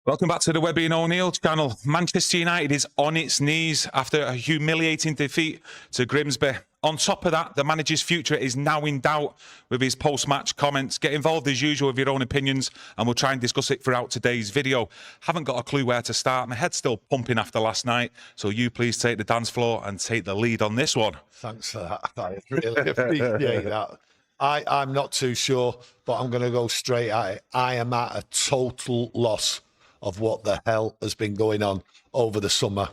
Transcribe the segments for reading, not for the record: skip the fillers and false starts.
Welcome back to the Webby and O'Neill channel. Manchester United is on its knees after a humiliating defeat to Grimsby. On top of that, the manager's future is now in doubt with his post-match comments. Get involved as usual with your own opinions and we'll try and discuss it throughout today's video. Haven't got a clue where to start. My head's still pumping after last night. So you please take the dance floor and take the lead on this one. Thanks for that. I really appreciate that. I'm not too sure, but I'm going to go straight at it. I am at a total loss of what the hell has been going on over the summer.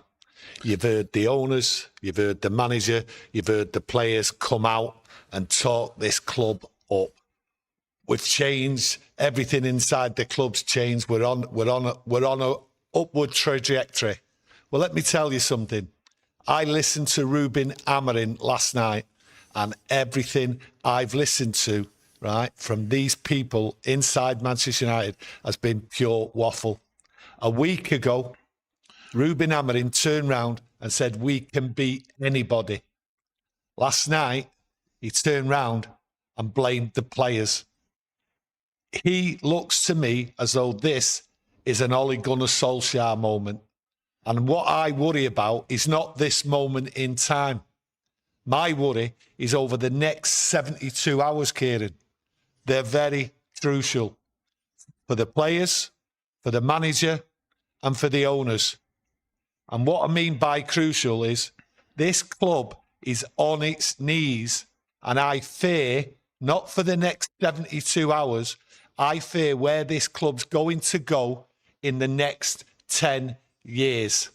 You've heard the owners, you've heard the manager, you've heard the players come out and talk this club up. We've changed everything inside the club's changed. We're on a upward trajectory. Well, let me tell you something. I listened to Ruben Amorim last night, and everything I've listened to, right, from these people inside Manchester United has been pure waffle. A week ago, Ruben Amorim turned round and said, we can beat anybody. Last night, he turned round and blamed the players. He looks to me as though this is an Ole Gunnar Solskjaer moment. And what I worry about is not this moment in time. My worry is over the next 72 hours, Kieron. They're very crucial for the players, for the manager, and for the owners. And what I mean by crucial is this club is on its knees, and I fear, not for the next 72 hours, I fear where this club's going to go in the next 10 years.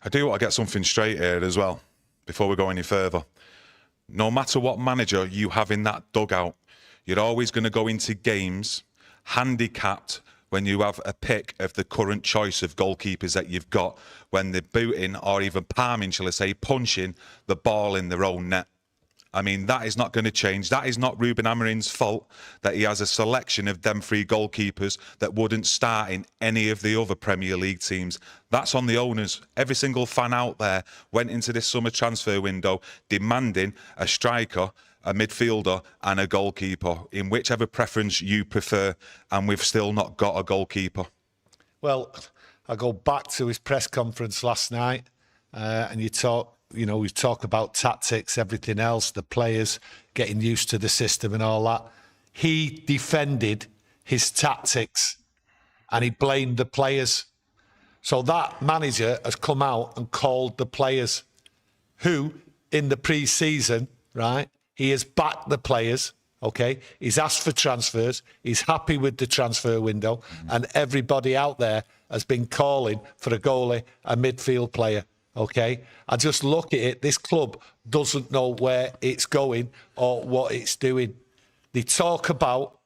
I do want to get something straight here as well, before we go any further. No matter what manager you have in that dugout, you're always going to go into games handicapped when you have a pick of the current choice of goalkeepers that you've got when they're booting or even palming, shall I say, punching the ball in their own net. I mean, that is not going to change. That is not Ruben Amorim's fault that he has a selection of them three goalkeepers that wouldn't start in any of the other Premier League teams. That's on the owners. Every single fan out there went into this summer transfer window demanding a striker, a midfielder and a goalkeeper, in whichever preference you prefer, and we've still not got a goalkeeper. Well, I go back to his press conference last night, and we talk about tactics, everything else, the players getting used to the system and all that. He defended his tactics and he blamed the players. So that manager has come out and called the players who, in the pre-season, right, he has backed the players, okay? He's asked for transfers. He's happy with the transfer window. And everybody out there has been calling for a goalie, a midfield player, okay? I just look at it. This club doesn't know where it's going or what it's doing. They talk about,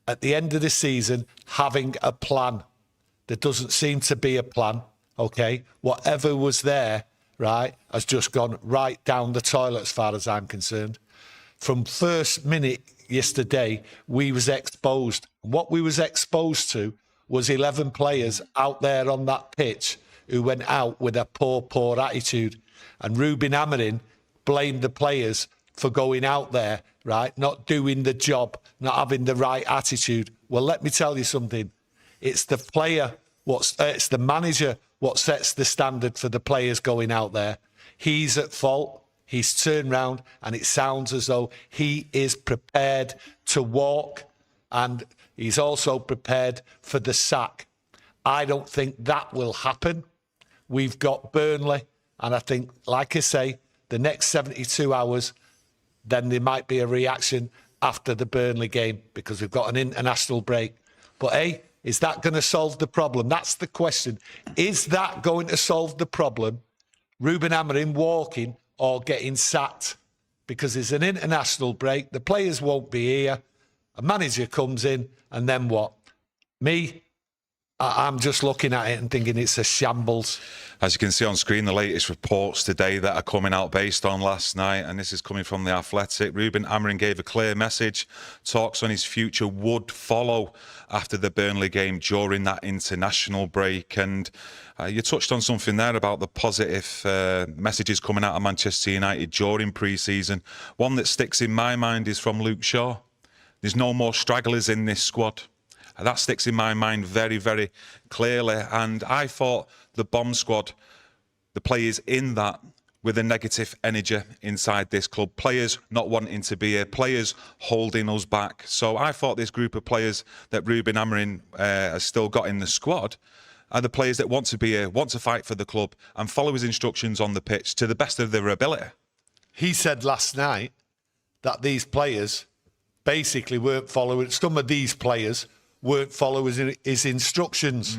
at the end of the season, having a plan. There doesn't seem to be a plan, okay? Whatever was there, right, has just gone right down the toilet as far as I'm concerned. From first minute yesterday, we was exposed. What we was exposed to was 11 players out there on that pitch who went out with a poor attitude. And Ruben Amorim blamed the players for going out there, right, not doing the job, not having the right attitude. Well, let me tell you something. It's the player, it's the manager what sets the standard for the players going out there. He's at fault. He's turned round and it sounds as though he is prepared to walk, and he's also prepared for the sack. I don't think that will happen. We've got Burnley, and I think, like I say, the next 72 hours, then there might be a reaction after the Burnley game because we've got an international break. But, hey, is that going to solve the problem? That's the question. Is that going to solve the problem? Ruben Amorim walking or getting sacked? Because there's an international break. The players won't be here. A manager comes in, and then what? I'm just looking at it and thinking it's a shambles. As you can see on screen, the latest reports today that are coming out based on last night, and this is coming from The Athletic. Ruben Amorim gave a clear message. Talks on his future would follow after the Burnley game during that international break. And you touched on something there about the positive messages coming out of Manchester United during pre-season. One that sticks in my mind is from Luke Shaw. There's no more stragglers in this squad. And that sticks in my mind very, very clearly. And I thought the bomb squad, the players in that, with a negative energy inside this club, players not wanting to be here, players holding us back. So I thought this group of players that Ruben Amorim has still got in the squad are the players that want to be here, want to fight for the club and follow his instructions on the pitch to the best of their ability. He said last night that these players basically weren't following, some of these players weren't following his instructions,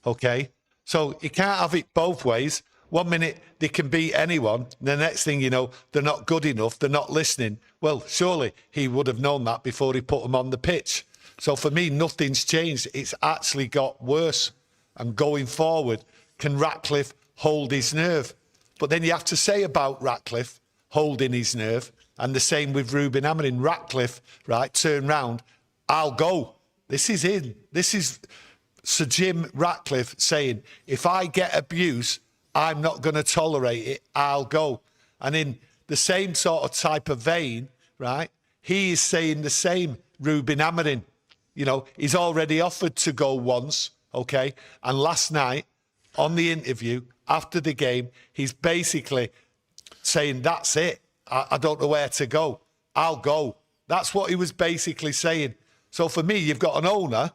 okay? So you can't have it both ways. 1 minute they can beat anyone, the next thing you know, they're not good enough, they're not listening. Well, surely he would have known that before he put them on the pitch. So for me, nothing's changed. It's actually got worse. And going forward, can Ratcliffe hold his nerve? But then you have to say about Ratcliffe holding his nerve, and the same with Ruben Amorim. Ratcliffe, right, turn round, I'll go. This is in. This is Sir Jim Ratcliffe saying, if I get abuse, I'm not going to tolerate it, I'll go. And in the same sort of type of vein, right, he is saying the same, Ruben Amorim. You know, he's already offered to go once, okay? And last night, on the interview, after the game, he's basically saying, that's it. I don't know where to go. I'll go. That's what he was basically saying. So for me, you've got an owner,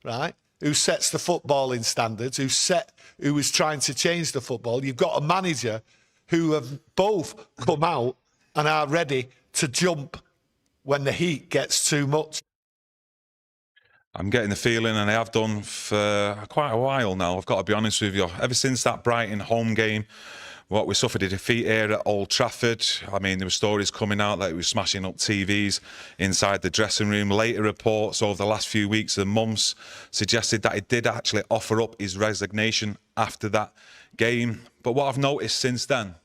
right, who sets the footballing standards, who is trying to change the football. You've got a manager who have both come out and are ready to jump when the heat gets too much. I'm getting the feeling, and I have done for quite a while now, I've got to be honest with you, ever since that Brighton home game, what we suffered a defeat here at Old Trafford. I mean, there were stories coming out that he was smashing up TVs inside the dressing room. Later reports over the last few weeks and months suggested that he did actually offer up his resignation after that game. But what I've noticed since then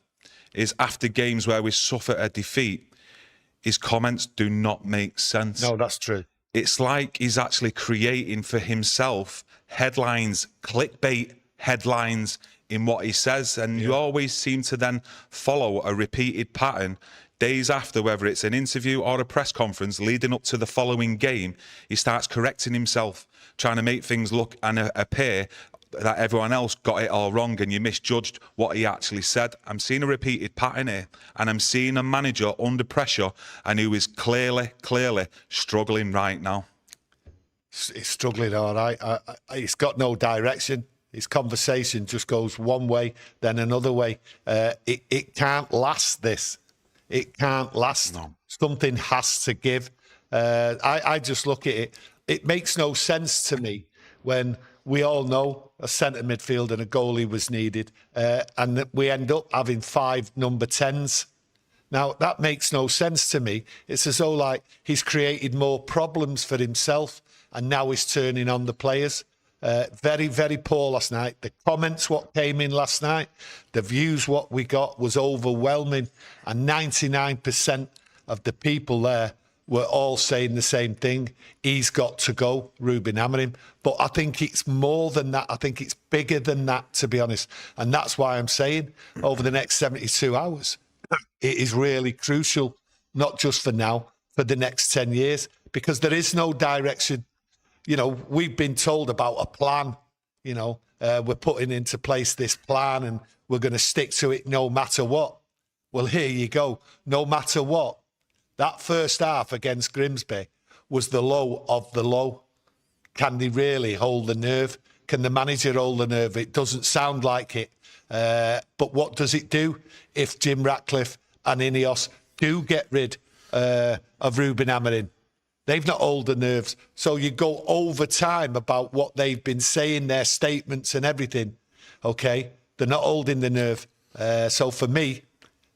is after games where we suffer a defeat, his comments do not make sense. No, that's true. It's like he's actually creating for himself headlines, clickbait headlines in what he says. And you always seem to then follow a repeated pattern days after, whether it's an interview or a press conference leading up to the following game. He starts correcting himself, trying to make things look and appear that everyone else got it all wrong and you misjudged what he actually said. I'm seeing a repeated pattern here, and I'm seeing a manager under pressure and who is clearly struggling right now. He's struggling, all right. He's got no direction. His conversation just goes one way, then another way. It can't last, this. It can't last. No. Something has to give. I just look at it. It makes no sense to me when we all know a centre midfield and a goalie was needed, and that we end up having 5 number 10s. Now, that makes no sense to me. It's as though like he's created more problems for himself and now he's turning on the players. Very, very poor last night. The comments what came in last night, the views what we got was overwhelming, and 99% of the people there were all saying the same thing. He's got to go, Ruben Amorim. But I think it's more than that. I think it's bigger than that, to be honest. And that's why I'm saying over the next 72 hours, it is really crucial, not just for now, for the next 10 years, because there is no direction. You know, we've been told about a plan, you know, we're putting into place this plan and we're going to stick to it no matter what. Well, here you go. No matter what. That first half against Grimsby was the low of the low. Can they really hold the nerve? Can the manager hold the nerve? It doesn't sound like it. But what does it do if Jim Ratcliffe and INEOS do get rid of Ruben Amorim? They've not held the nerves. So you go over time about what they've been saying, their statements and everything. Okay? They're not holding the nerve. So for me,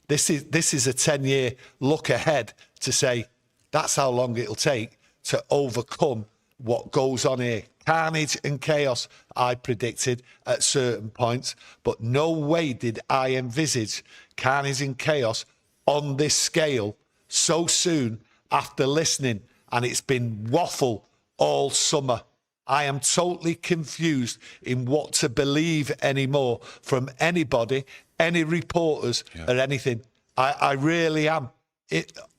this is a 10-year look ahead to say that's how long it'll take to overcome what goes on here. Carnage and chaos, I predicted at certain points, but no way did I envisage carnage and chaos on this scale so soon after listening. And it's been Waffle all summer. I am totally confused in what to believe anymore from anybody, any reporters or anything. I really am.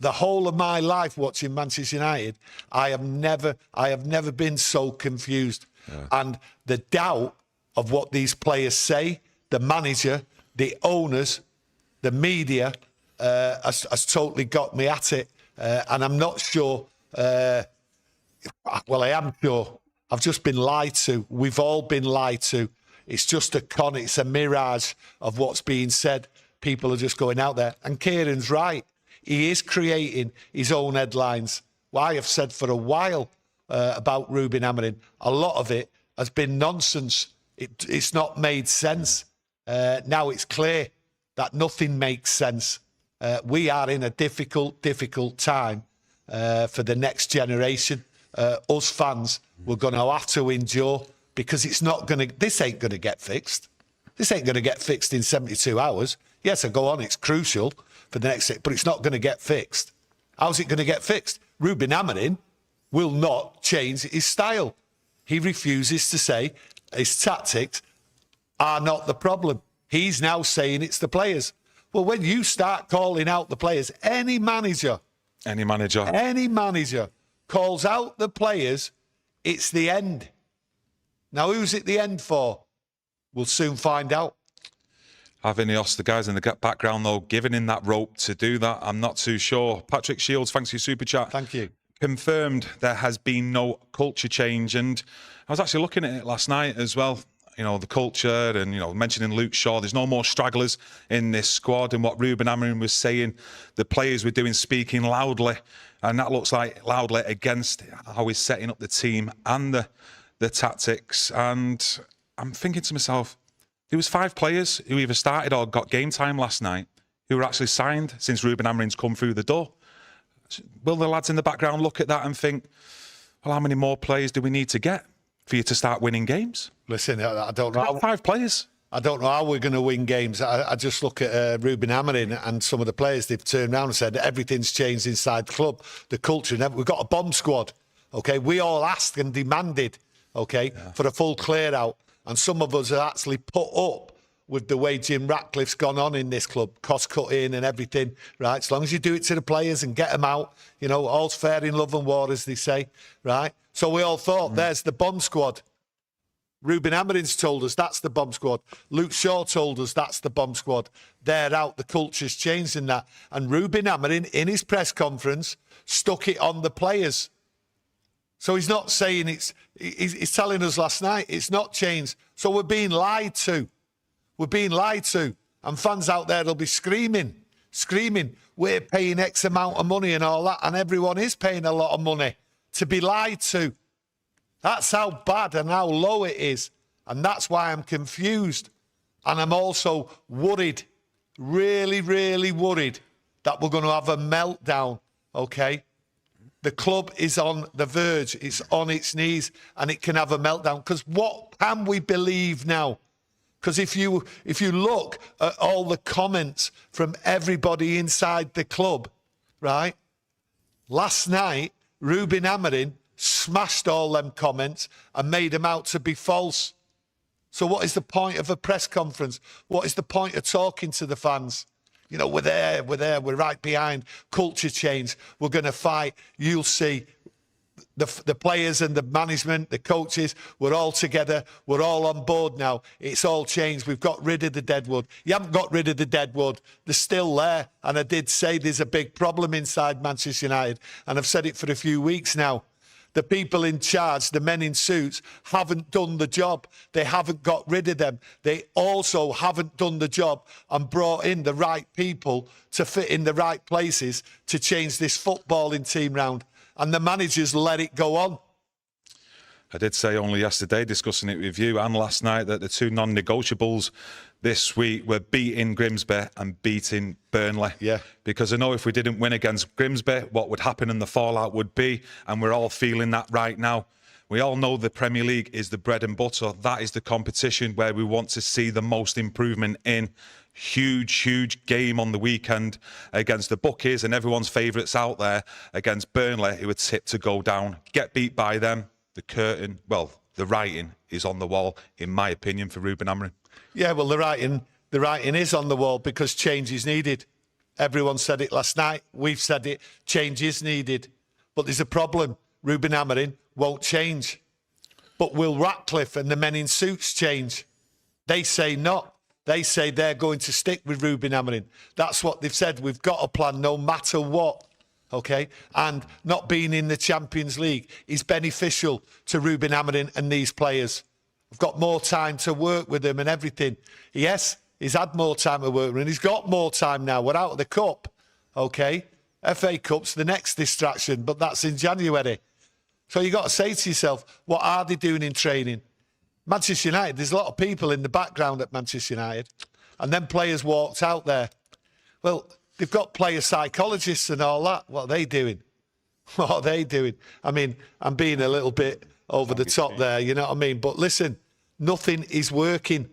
the whole of my life watching Manchester United, I have never been so confused. Yeah. And the doubt of what these players say, the manager, the owners, the media, has totally got me at it. And I'm not sure, well, I am sure. I've just been lied to. We've all been lied to. It's just a con. It's a mirage of what's being said. People are just going out there. And Kieron's right. He is creating his own headlines. Well, I have said for a while about Ruben Amorim, a lot of it has been nonsense. It's not made sense. Now it's clear that nothing makes sense. We are in a difficult time for the next generation. Us fans, we're going to have to endure, because it's not going to. This ain't going to get fixed. This ain't going to get fixed in 72 hours. Yes, I go on. It's crucial for the next, but it's not going to get fixed. How's it going to get fixed? Ruben Amorim will not change his style. He refuses to say his tactics are not the problem. He's now saying it's the players. Well, when you start calling out the players, any manager calls out the players, it's the end. Now, who's it the end for? We'll soon find out. Have INEOS, the guys in the background, though, giving in that rope to do that? I'm not too sure. Patrick Shields, thanks for your super chat. Thank you. Confirmed there has been no culture change. And I was actually looking at it last night as well. You know, the culture and, you know, mentioning Luke Shaw, there's no more stragglers in this squad. And what Ruben Amorim was saying, the players were doing, speaking loudly. And that looks like loudly against how he's setting up the team and the tactics. And I'm thinking to myself, there was 5 players who either started or got game time last night who were actually signed since Ruben Amorim's come through the door. Will the lads in the background look at that and think, well, how many more players do we need to get for you to start winning games? Listen, I don't know. 5 players. I don't know how we're going to win games. I just look at Ruben Amorim and some of the players. They've turned around and said everything's changed inside the club, the culture. We've got a bomb squad. Okay, we all asked and demanded, okay, for a full clear out. And some of us are actually put up with the way Jim Ratcliffe's gone on in this club, cost cutting and everything, right? As long as you do it to the players and get them out, you know, all's fair in love and war, as they say, right? So we all thought, there's the bomb squad. Ruben Amorim's told us that's the bomb squad. Luke Shaw told us that's the bomb squad. They're out. The culture's changed in that. And Ruben Amorim, in his press conference, stuck it on the players. So he's not saying he's telling us last night it's not changed. So we're being lied to. We're being lied to. And fans out there will be screaming, we're paying X amount of money and all that. And everyone is paying a lot of money to be lied to. That's how bad and how low it is. And that's why I'm confused. And I'm also worried, really, really worried that we're going to have a meltdown, okay? The club is on the verge. It's on its knees and it can have a meltdown. Because what can we believe now? Because if you look at all the comments from everybody inside the club, right? Last night, Ruben Amorim smashed all them comments and made them out to be false. So what is the point of a press conference? What is the point of talking to the fans? You know, we're there, we're right behind. Culture change. We're going to fight. You'll see the players and the management, the coaches, we're all together. We're all on board now. It's all changed. We've got rid of the deadwood. You haven't got rid of the deadwood. They're still there. And I did say there's a big problem inside Manchester United. And I've said it for a few weeks now. The people in charge, the men in suits, haven't done the job. They haven't got rid of them. They also haven't done the job and brought in the right people to fit in the right places to change this footballing team round. And the managers let it go on. I did say only yesterday, discussing it with you, and last night, that the 2 non-negotiables this week were beating Grimsby and beating Burnley. Yeah. Because I know if we didn't win against Grimsby, what would happen and the fallout would be, and we're all feeling that right now. We all know the Premier League is the bread and butter. That is the competition where we want to see the most improvement in. Huge game on the weekend against the Bookies and everyone's favourites out there against Burnley, who were tipped to go down. Get beat by them. The curtain, well, the writing is on the wall, in my opinion, for Ruben Amorim. Yeah, well, the writing is on the wall because change is needed. Everyone said it last night. We've said it. Change is needed. But there's a problem. Ruben Amorim won't change. But will Ratcliffe and the men in suits change? They say not. They say they're going to stick with Ruben Amorim. That's what they've said. We've got a plan no matter what. Okay? And not being in the Champions League is beneficial to Ruben Amorim and these players. We've got more time to work with them and everything. Yes, he's had more time to work with them. He's got more time now. We're out of the Cup. Okay? FA Cup's the next distraction, but that's in January. So you've got to say to yourself, what are they doing in training? Manchester United, there's a lot of people in the background at Manchester United, and then players walked out there. Well, they've got player psychologists and all that. What are they doing? What are they doing? I mean, I'm being a little bit over the top there, you know what I mean? But listen, nothing is working,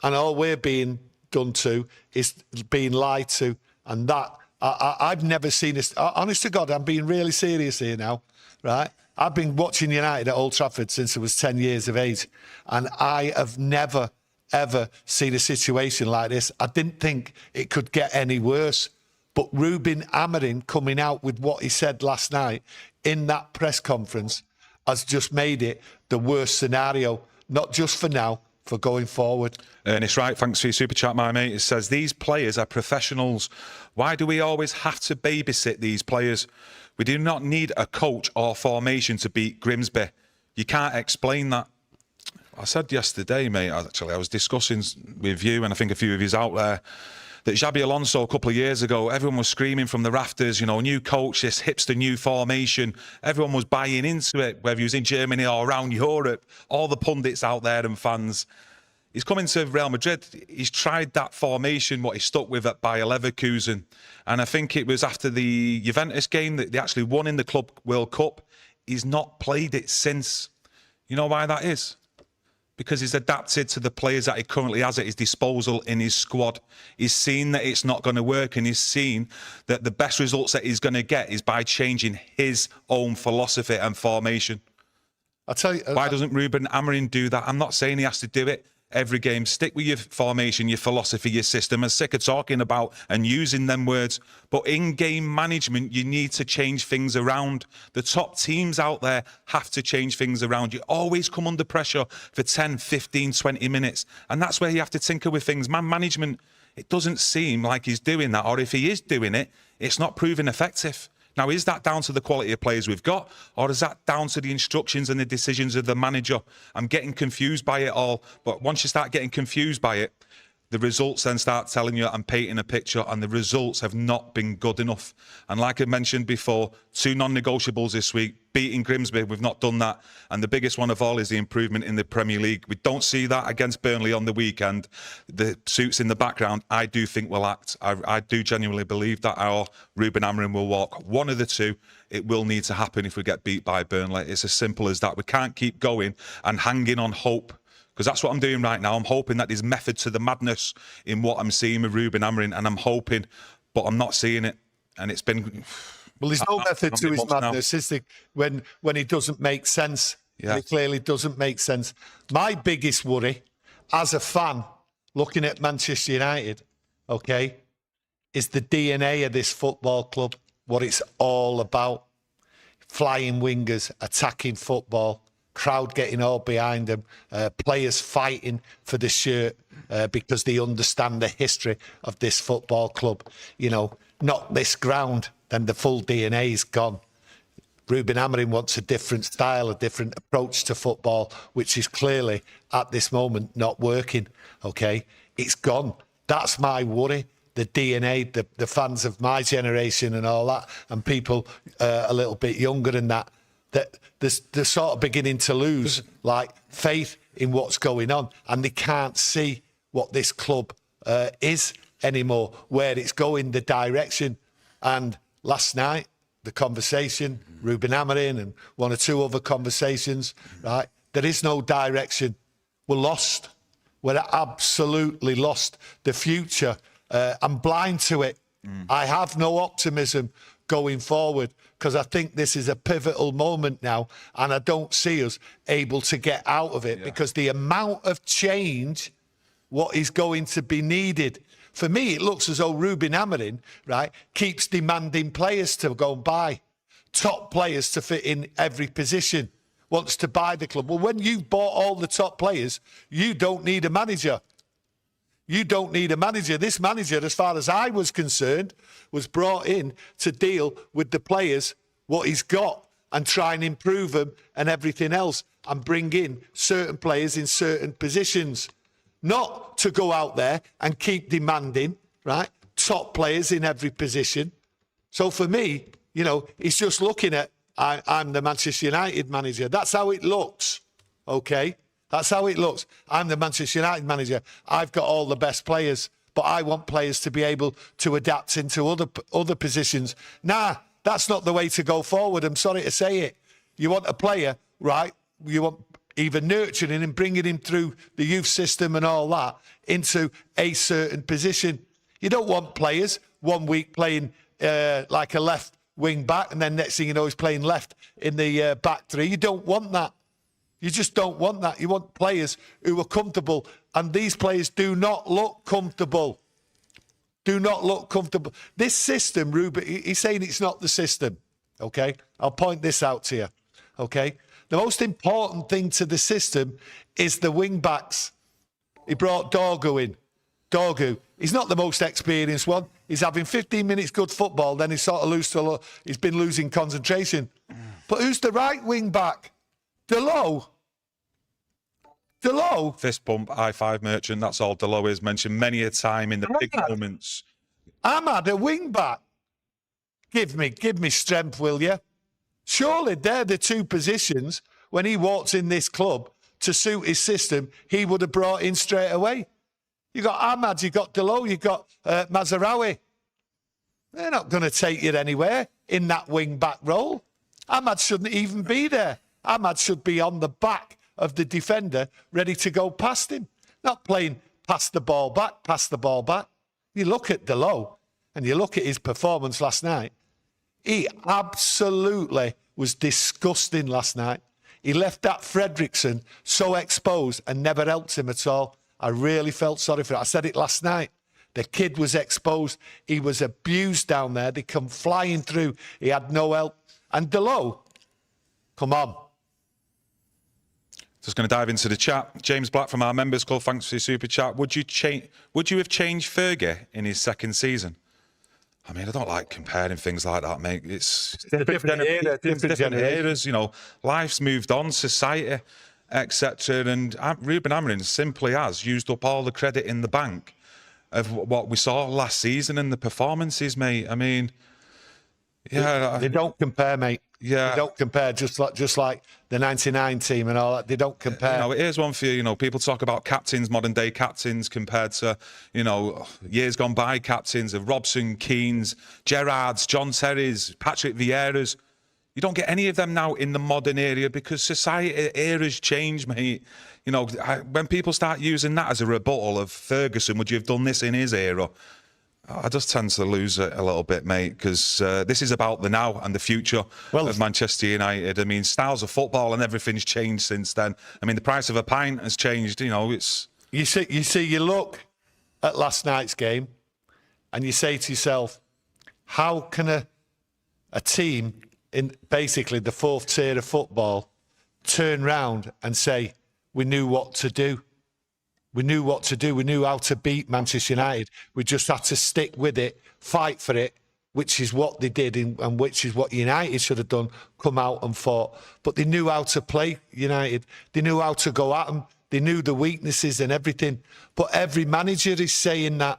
and all we're being done to is being lied to, and that, I've never seen this. Honest to God, I'm being really serious here now, right? I've been watching United at Old Trafford since I was 10 years of age, and I have never, ever seen a situation like this. I didn't think it could get any worse. But Ruben Amorim coming out with what he said last night in that press conference has just made it the worst scenario, not just for now, for going forward. Ernest Wright, thanks for your super chat, my mate. It says, these players are professionals. Why do we always have to babysit these players? We do not need a coach or formation to beat Grimsby. You can't explain that. I said yesterday, mate, actually, I was discussing with you and I think a few of yous out there that Xabi Alonso a couple of years ago, everyone was screaming from the rafters, you know, new coach, this hipster new formation. Everyone was buying into it, whether he was in Germany or around Europe. All the pundits out there and fans. He's coming to Real Madrid. He's tried that formation, what he stuck with at Bayer Leverkusen. And I think it was after the Juventus game that they actually won in the Club World Cup. He's not played it since. You know why that is? Because he's adapted to the players that he currently has at his disposal in his squad. He's seen that it's not going to work, and he's seen that the best results that he's going to get is by changing his own philosophy and formation. I'll tell you, why doesn't Ruben Amorim do that? I'm not saying he has to do it every game. Stick with your formation, your philosophy, your system. I'm sick of talking about and using them words. But in-game management, you need to change things around. The top teams out there have to change things around. You always come under pressure for 10, 15, 20 minutes. And that's where you have to tinker with things. Man management, it doesn't seem like he's doing that. Or if he is doing it, it's not proving effective. Now, is that down to the quality of players we've got, or is that down to the instructions and the decisions of the manager? I'm getting confused by it all. But once you start getting confused by it, the results then start telling you and painting a picture, and the results have not been good enough. And like I mentioned before, 2 non-negotiables this week, beating Grimsby, we've not done that. And the biggest one of all is the improvement in the Premier League. We don't see that against Burnley on the weekend. The suits in the background, I do think will act. I do genuinely believe that our Ruben Amorim will walk. One of the two, it will need to happen if we get beat by Burnley. It's as simple as that. We can't keep going and hanging on hope, because that's what I'm doing right now. I'm hoping that there's method to the madness in what I'm seeing with Ruben Amorim, and I'm hoping, but I'm not seeing it. And it's been... Well, there's no method to his madness, is there? When it doesn't make sense. Yeah. It clearly doesn't make sense. My biggest worry, as a fan, looking at Manchester United, okay, is the DNA of this football club, what it's all about. Flying wingers, attacking football, crowd getting all behind them, players fighting for the shirt because they understand the history of this football club. You know, not this ground, then the full DNA is gone. Ruben Amorim wants a different style, a different approach to football, which is clearly, at this moment, not working, okay? It's gone. That's my worry. The DNA, the fans of my generation and all that, and people a little bit younger than that, they're sort of beginning to lose like faith in what's going on, and they can't see what this club is anymore, where it's going, the direction. And last night, the conversation, Ruben Amorim and 1 or 2 other conversations, right? There is no direction. We're lost. We're absolutely lost. The future, I'm blind to it. I have no optimism going forward, because I think this is a pivotal moment now, and I don't see us able to get out of it, because the amount of change, what is going to be needed, For me, it looks as though Ruben Amorim, right, keeps demanding players to go and buy. Top players to fit in every position. Wants to buy the club. Well, when you've bought all the top players, you don't need a manager. You don't need a manager. This manager, as far as I was concerned, was brought in to deal with the players, what he's got, and try and improve them and everything else, and bring in certain players in certain positions. Not to go out there and keep demanding, right, top players in every position. So for me, you know, he's just looking at, I'm the Manchester United manager. That's how it looks, okay? That's how it looks. I'm the Manchester United manager. I've got all the best players, but I want players to be able to adapt into other positions. Nah, that's not the way to go forward. I'm sorry to say it. You want a player, right? You want even nurturing and bringing him through the youth system and all that into a certain position. You don't want players 1 week playing like a left wing back, and then next thing you know, he's playing left in the back three. You don't want that. You just don't want that. You want players who are comfortable, and these players do not look comfortable. Do not look comfortable. This system, Ruben, he's saying it's not the system, okay? I'll point this out to you, okay? The most important thing to the system is the wing-backs. He brought Dorgu in. Dorgu, he's not the most experienced one. He's having 15 minutes good football, then he's sort of he's been losing concentration. But who's the right wing-back? Dalot. Dalot. Fist bump, I-5 merchant, that's all Dalot is, mentioned many a time in the big moments. Ahmad, a wing-back. Give me strength, will you? Surely they're the two positions when he walks in this club to suit his system, he would have brought in straight away. You got Ahmad, you got Dalot, you got Mazraoui. They're not going to take you anywhere in that wing-back role. Ahmad shouldn't even be there. Ahmad should be on the back of the defender, ready to go past him. Not playing pass the ball back. You look at Dalot and you look at his performance last night. He absolutely was disgusting last night. He left that Fredrickson so exposed and never helped him at all. I really felt sorry for it. I said it last night. The kid was exposed. He was abused down there. They come flying through. He had no help. And Dalot, come on. Just going to dive into the chat. James Black from our members club, thanks for your super chat. Would you have changed Fergie in his second season? I mean, I don't like comparing things like that, mate. It's different eras, you know. Life's moved on, society, etc. And Ruben Amorim simply has used up all the credit in the bank of what we saw last season and the performances, mate. I mean, yeah, they don't compare, mate. Yeah, they don't compare. Just like the '99 team and all that. They don't compare. You know, here's one for you. You know, people talk about captains, modern day captains, compared to, you know, years gone by captains of Robson, Keanes, Gerrards, John Terry's, Patrick Vieira's. You don't get any of them now in the modern era because society eras change, mate. You know, when people start using that as a rebuttal of Ferguson, would you have done this in his era? I just tend to lose it a little bit, mate, because this is about the now and the future of Manchester United. I mean, styles of football and everything's changed since then. I mean, the price of a pint has changed. You know, it's you look at last night's game, and you say to yourself, how can a team in basically the fourth tier of football turn round and say we knew what to do? We knew what to do. We knew how to beat Manchester United. We just had to stick with it, fight for it, which is what they did and which is what United should have done, come out and fought. But they knew how to play United. They knew how to go at them. They knew the weaknesses and everything. But every manager is saying that,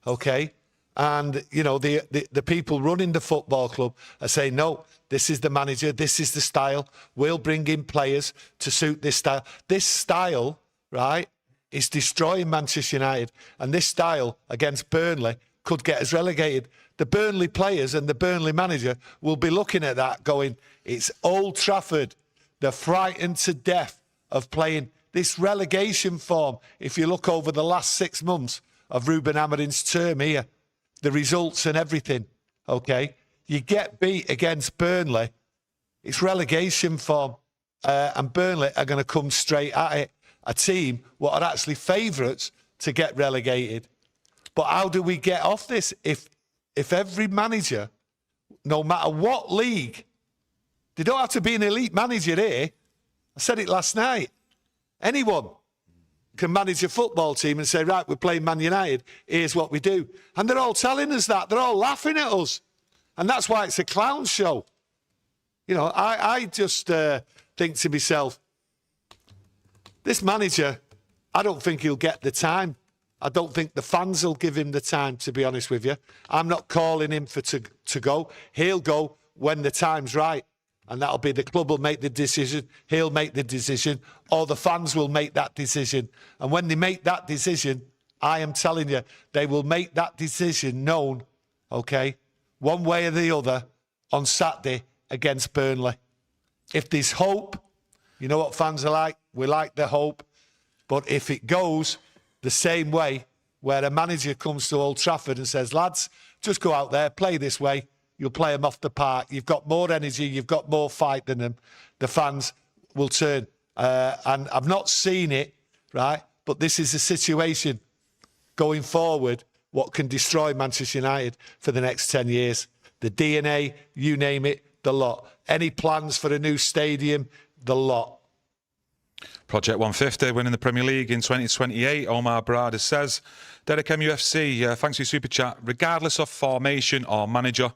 okay? And, you know, the people running the football club are saying, no, this is the manager, this is the style. We'll bring in players to suit this style. This style, right, is destroying Manchester United, and this style against Burnley could get us relegated. The Burnley players and the Burnley manager will be looking at that going, it's Old Trafford. They're frightened to death of playing this relegation form. If you look over the last 6 months of Ruben Amorim's term here, the results and everything, okay? You get beat against Burnley, it's relegation form, and Burnley are going to come straight at it. A team what are actually favourites to get relegated. But how do we get off this? If every manager, no matter what league, they don't have to be an elite manager here. I said it last night. Anyone can manage a football team and say, right, we're playing Man United, here's what we do. And they're all telling us that. They're all laughing at us. And that's why it's a clown show. You know, I just think to myself, this manager, I don't think he'll get the time. I don't think the fans will give him the time, to be honest with you. I'm not calling him to go. He'll go when the time's right. And that'll be the club will make the decision, he'll make the decision, or the fans will make that decision. And when they make that decision, I am telling you, they will make that decision known, okay, one way or the other, on Saturday against Burnley. If there's hope, you know what fans are like? We like the hope. But if it goes the same way, where a manager comes to Old Trafford and says, lads, just go out there, play this way, you'll play them off the park. You've got more energy. You've got more fight than them. The fans will turn. And I've not seen it, right? But this is a situation going forward what can destroy Manchester United for the next 10 years. The DNA, you name it, the lot. Any plans for a new stadium, the lot. Project 150 winning the Premier League in 2028. Omar Barada says, Derek MUFC, thanks for your super chat. Regardless of formation or manager,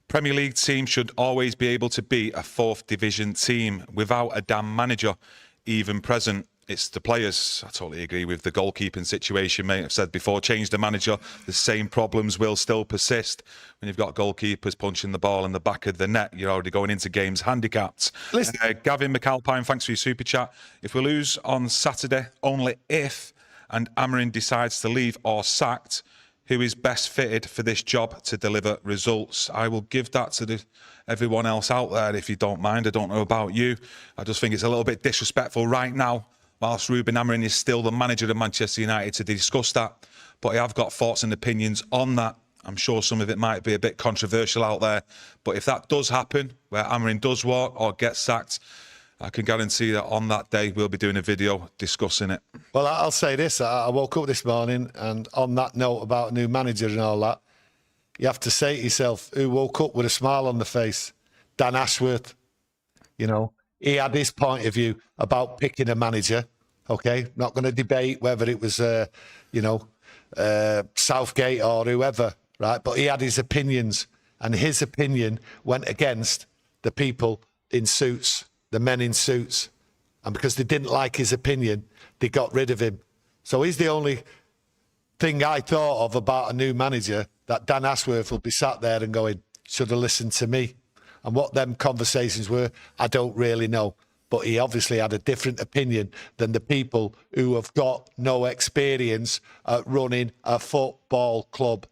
Premier League team should always be able to beat a 4th division team without a damn manager even present. It's the players. I totally agree with the goalkeeping situation, mate. I've said before, change the manager, the same problems will still persist. When you've got goalkeepers punching the ball in the back of the net, you're already going into games handicapped. Gavin McAlpine, thanks for your super chat. If we lose on Saturday, only if, and Amorim decides to leave or sacked, who is best fitted for this job to deliver results? I will give that to everyone else out there, if you don't mind. I don't know about you. I just think it's a little bit disrespectful right now, whilst Ruben Amorim is still the manager of Manchester United, to discuss that. But I have got thoughts and opinions on that. I'm sure some of it might be a bit controversial out there. But if that does happen, where Amorim does walk or get sacked, I can guarantee that on that day, we'll be doing a video discussing it. Well, I'll say this. I woke up this morning, and on that note about a new manager and all that, you have to say to yourself, who woke up with a smile on the face? Dan Ashworth. You know, he had his point of view about picking a manager, okay? Not going to debate whether it was, Southgate or whoever, right? But he had his opinions, and his opinion went against the people in suits, the men in suits. And because they didn't like his opinion, they got rid of him. So he's the only thing I thought of about a new manager, that Dan Ashworth will be sat there and going, should have listened to me. And what them conversations were, I don't really know. But he obviously had a different opinion than the people who have got no experience at running a football club.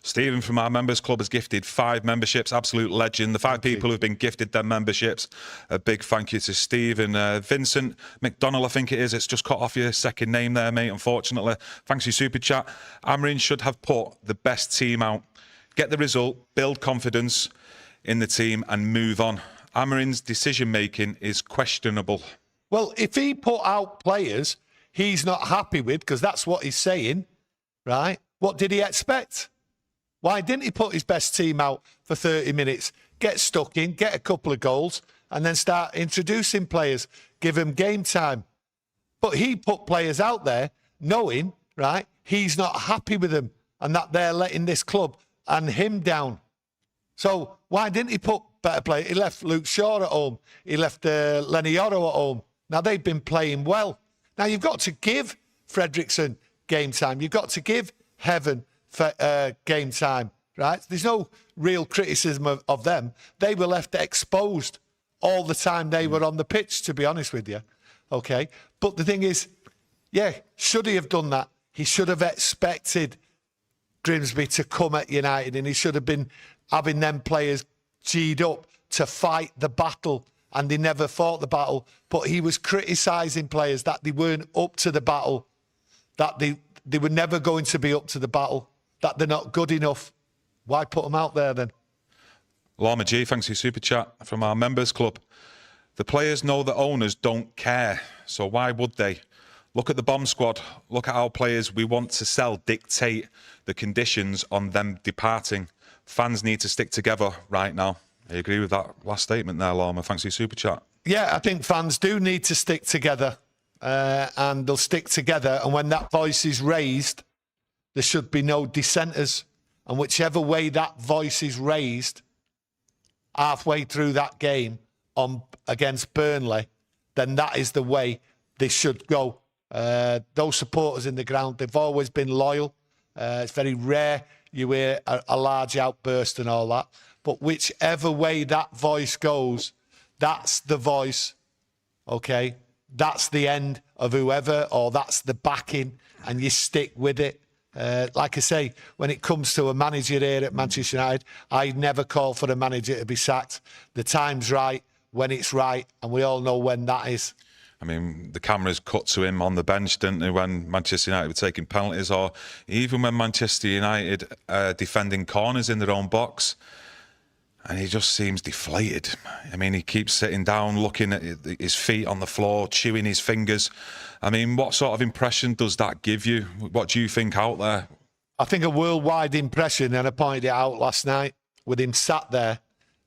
Stephen from our members club has gifted 5 memberships. Absolute legend. The 5 people who've been gifted their memberships. A big thank you to Stephen. Vincent McDonnell, I think it is. It's just cut off your second name there, mate, unfortunately. Thanks for your super chat. Amorim should have put the best team out. Get the result, build confidence in the team and move on. Amorim's decision-making is questionable. Well, if he put out players he's not happy with, because that's what he's saying, right? What did he expect? Why didn't he put his best team out for 30 minutes, get stuck in, get a couple of goals, and then start introducing players, give them game time? But he put players out there knowing, right, he's not happy with them and that they're letting this club and him down. So why didn't he put better players? He left Luke Shaw at home. He left Lenny Yoro at home. Now, they've been playing well. Now, you've got to give Fredrickson game time. You've got to give Heaven game time, right? There's no real criticism of them. They were left exposed all the time they were on the pitch, to be honest with you. Okay? But the thing is, yeah, should he have done that? He should have expected Grimsby to come at United, and he should have been having them players G'd up to fight the battle, and they never fought the battle. But he was criticising players that they weren't up to the battle, that they were never going to be up to the battle, that they're not good enough. Why put them out there then? Lama G, thanks for your super chat from our members club. The players know the owners don't care, so why would they? Look at the bomb squad. Look at how players we want to sell dictate the conditions on them departing. Fans need to stick together right now. I agree with that last statement there, Lama. Thanks for your super chat. Yeah, I think fans do need to stick together, and they'll stick together. And when that voice is raised, there should be no dissenters. And whichever way that voice is raised, halfway through that game against Burnley, then that is the way they should go. Those supporters in the ground, they've always been loyal. It's very rare you hear a large outburst and all that. But whichever way that voice goes, that's the voice, okay? That's the end of whoever, or that's the backing, and you stick with it. Like I say, when it comes to a manager here at Manchester United, I never call for a manager to be sacked. The time's right, when it's right, and we all know when that is. I mean, the cameras cut to him on the bench, didn't they, when Manchester United were taking penalties, or even when Manchester United defending corners in their own box. And he just seems deflated. I mean, he keeps sitting down, looking at his feet on the floor, chewing his fingers. I mean, what sort of impression does that give you? What do you think out there? I think a worldwide impression, and I pointed it out last night, with him sat there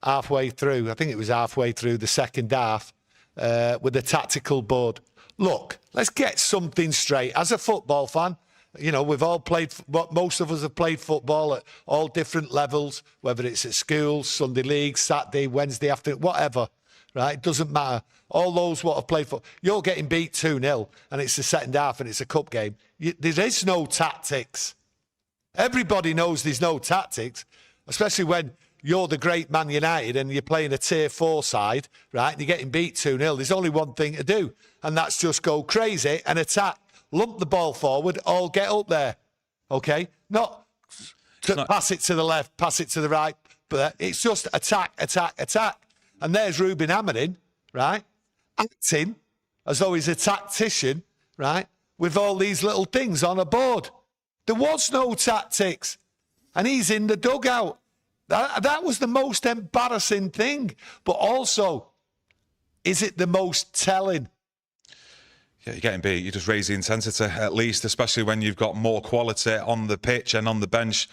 halfway through, I think it was halfway through the second half, with the tactical board. Look, let's get something straight. As a football fan, you know, we've all played, most of us have played football at all different levels, whether it's at school, Sunday league, Saturday, Wednesday afternoon, whatever, right? It doesn't matter. All those what have played football, you're getting beat 2-0 and it's the second half and it's a cup game. There is no tactics. Everybody knows there's no tactics, especially when you're the great Man United and you're playing a tier 4 side, right? And you're getting beat 2-0. There's only one thing to do, and that's just go crazy and attack. Lump the ball forward, all get up there, okay? Not pass it to the left, pass it to the right, but it's just attack, attack, attack. And there's Ruben Amorim, right? Acting as though he's a tactician, right? With all these little things on a board. There was no tactics. And he's in the dugout. That was the most embarrassing thing. But also, is it the most telling? Yeah, you're getting beat. You just raise the intensity at least, especially when you've got more quality on the pitch and on the bench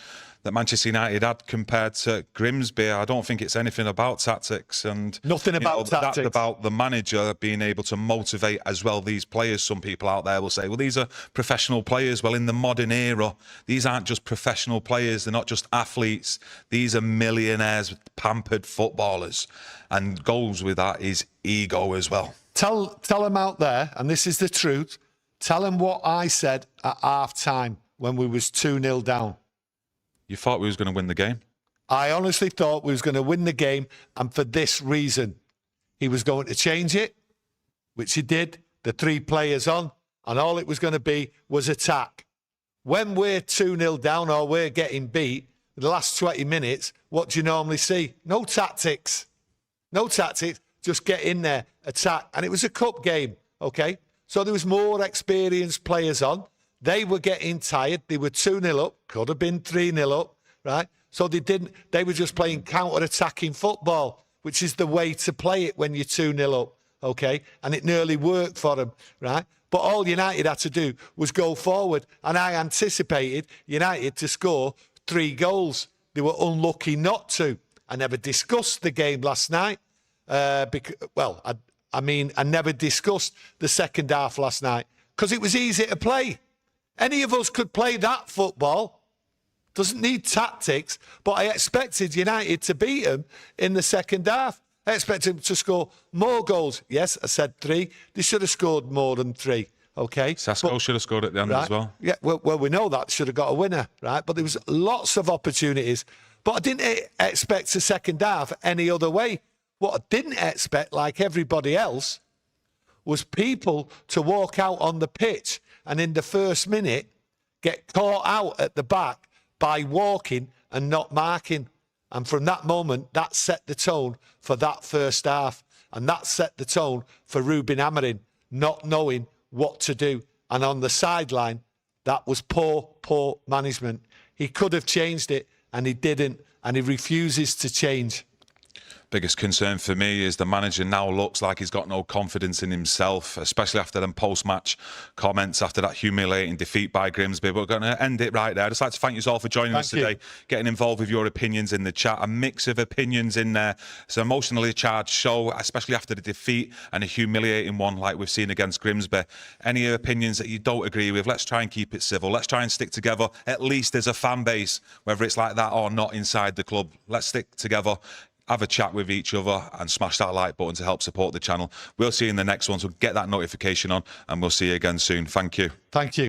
that Manchester United had compared to Grimsby. I don't think it's anything about tactics. And nothing about tactics. That's about the manager being able to motivate as well these players. Some people out there will say, well, these are professional players. Well, in the modern era, these aren't just professional players. They're not just athletes. These are millionaires, pampered footballers. And goes with that is ego as well. Tell them out there, and this is the truth, tell them what I said at half-time when we was 2-0 down. You thought we was going to win the game? I honestly thought we was going to win the game, and for this reason. He was going to change it, which he did, the 3 players on, and all it was going to be was attack. When we're 2-0 down or we're getting beat, the last 20 minutes, what do you normally see? No tactics. No tactics. Just get in there, attack. And it was a cup game, okay? So there was more experienced players on. They were getting tired. They were 2-0 up. Could have been 3-0 up, right? So they were just playing counter-attacking football, which is the way to play it when you're 2-0 up, okay? And it nearly worked for them, right? But all United had to do was go forward. And I anticipated United to score 3 goals. They were unlucky not to. I never discussed the game last night. I never discussed the second half last night because it was easy to play. Any of us could play that football. Doesn't need tactics, but I expected United to beat them in the second half. I expected them to score more goals. Yes, I said 3. They should have scored more than 3. Okay. Sasko should have scored at the end as well. Yeah, well, we know that should have got a winner, right? But there was lots of opportunities. But I didn't expect the second half any other way. What I didn't expect, like everybody else, was people to walk out on the pitch and in the first minute get caught out at the back by walking and not marking. And from that moment, that set the tone for that first half. And that set the tone for Ruben Amorim not knowing what to do. And on the sideline, that was poor management. He could have changed it and he didn't. And he refuses to change. Biggest concern for me is the manager now looks like he's got no confidence in himself, especially after them post-match comments, after that humiliating defeat by Grimsby. We're going to end it right there. I'd just like to thank you all for joining us today, getting involved with your opinions in the chat. A mix of opinions in there. It's an emotionally charged show, especially after the defeat and a humiliating one like we've seen against Grimsby. Any opinions that you don't agree with, let's try and keep it civil. Let's try and stick together, at least as a fan base, whether it's like that or not inside the club. Let's stick together, have a chat with each other and smash that like button to help support the channel. We'll see you in the next one, so get that notification on and we'll see you again soon. Thank you. Thank you.